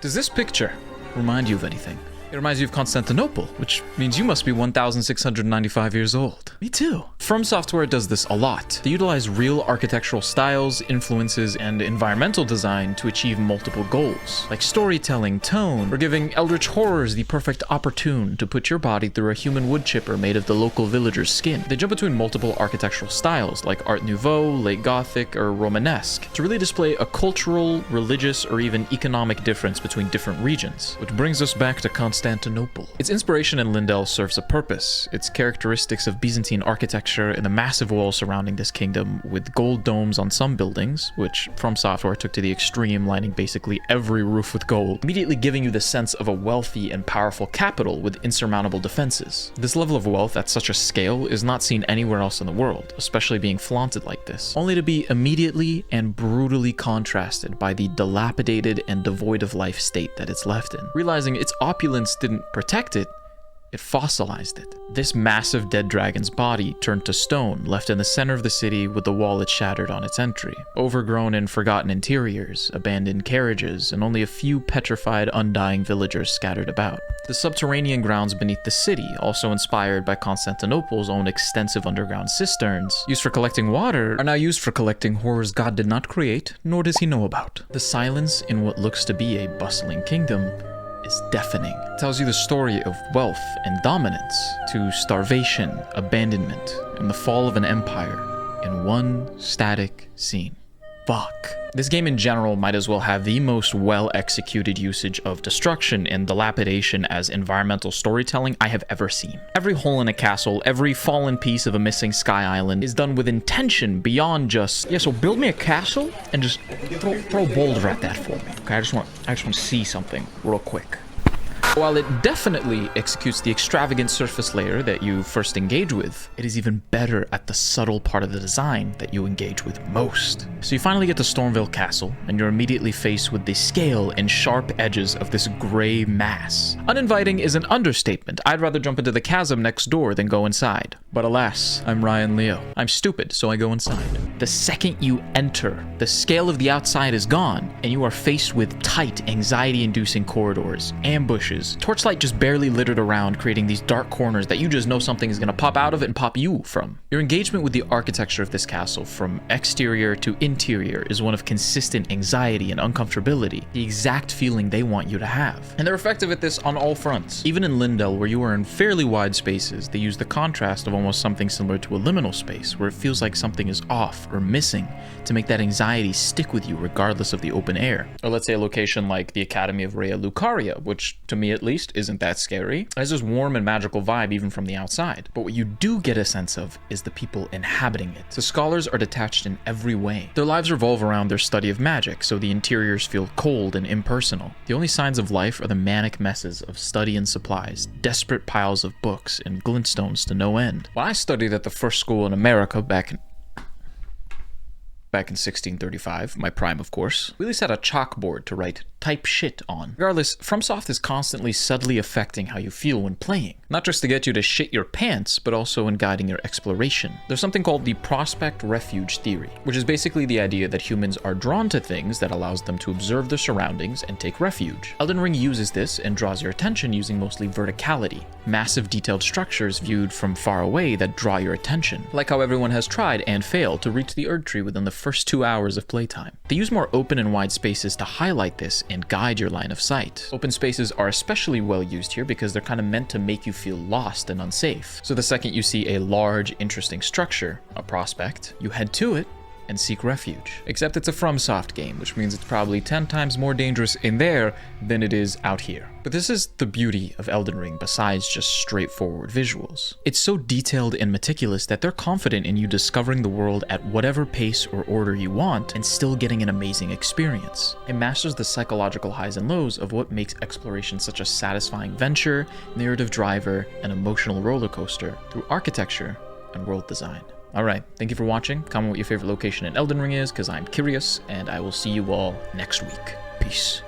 Does this picture remind you of anything? It reminds you of Constantinople, which means you must be 1,695 years old. Me too. FromSoftware does this a lot. They utilize real architectural styles, influences, and environmental design to achieve multiple goals, like storytelling, tone, or giving eldritch horrors the perfect opportune to put your body through a human wood chipper made of the local villager's skin. They jump between multiple architectural styles, like Art Nouveau, Late Gothic, or Romanesque, to really display a cultural, religious, or even economic difference between different regions, which brings us back to Constantinople. Its inspiration in Leyndell serves a purpose. Its characteristics of Byzantine architecture and the massive walls surrounding this kingdom with gold domes on some buildings, which FromSoftware took to the extreme, lining basically every roof with gold, immediately giving you the sense of a wealthy and powerful capital with insurmountable defenses. This level of wealth at such a scale is not seen anywhere else in the world, especially being flaunted like this, only to be immediately and brutally contrasted by the dilapidated and devoid of life state that it's left in. Realizing its opulence didn't protect it, it fossilized it. This massive dead dragon's body turned to stone, left in the center of the city with the wall it shattered on its entry. Overgrown and forgotten interiors, abandoned carriages, and only a few petrified, undying villagers scattered about. The subterranean grounds beneath the city, also inspired by Constantinople's own extensive underground cisterns, used for collecting water, are now used for collecting horrors God did not create, nor does he know about. The silence in what looks to be a bustling kingdom is deafening. It tells you the story of wealth and dominance, to starvation, abandonment, and the fall of an empire in one static scene. Fuck. This game in general might as well have the most well-executed usage of destruction and dilapidation as environmental storytelling I have ever seen. Every hole in a castle, every fallen piece of a missing sky island is done with intention beyond just, yeah, so build me a castle and just throw a boulder at that for me. Okay, I just want to see something real quick. While it definitely executes the extravagant surface layer that you first engage with, it is even better at the subtle part of the design that you engage with most. So you finally get to Stormveil Castle, and you're immediately faced with the scale and sharp edges of this gray mass. Uninviting is an understatement. I'd rather jump into the chasm next door than go inside. But alas, I'm Ryan Leo. I'm stupid, so I go inside. The second you enter, the scale of the outside is gone, and you are faced with tight, anxiety-inducing corridors, ambushes, torchlight just barely littered around, creating these dark corners that you just know something is going to pop out of it and pop you from. Your engagement with the architecture of this castle, from exterior to interior, is one of consistent anxiety and uncomfortability, the exact feeling they want you to have. And they're effective at this on all fronts. Even in Leyndell, where you are in fairly wide spaces, they use the contrast of almost something similar to a liminal space, where it feels like something is off or missing, to make that anxiety stick with you regardless of the open air. Or let's say a location like the Academy of Rhea Lucaria, which to me at least isn't that scary. It has this warm and magical vibe even from the outside. But what you do get a sense of is the people inhabiting it. The scholars are detached in every way. Their lives revolve around their study of magic, so the interiors feel cold and impersonal. The only signs of life are the manic messes of study and supplies, desperate piles of books, and glintstones to no end. When I studied at the first school in America back in 1635, my prime of course, we at least had a chalkboard to write type shit on. Regardless, FromSoft is constantly subtly affecting how you feel when playing. Not just to get you to shit your pants, but also in guiding your exploration. There's something called the prospect refuge theory, which is basically the idea that humans are drawn to things that allows them to observe their surroundings and take refuge. Elden Ring uses this and draws your attention using mostly verticality, massive detailed structures viewed from far away that draw your attention, like how everyone has tried and failed to reach the Erdtree within the first 2 hours of playtime. They use more open and wide spaces to highlight this and guide your line of sight. Open spaces are especially well used here because they're kind of meant to make you feel lost and unsafe. So the second you see a large, interesting structure, a prospect, you head to it and seek refuge. Except it's a FromSoft game, which means it's probably 10 times more dangerous in there than it is out here. But this is the beauty of Elden Ring besides just straightforward visuals. It's so detailed and meticulous that they're confident in you discovering the world at whatever pace or order you want and still getting an amazing experience. It masters the psychological highs and lows of what makes exploration such a satisfying venture, narrative driver, and emotional roller coaster through architecture and world design. Alright, thank you for watching. Comment what your favorite location in Elden Ring is, because I'm curious, and I will see you all next week. Peace.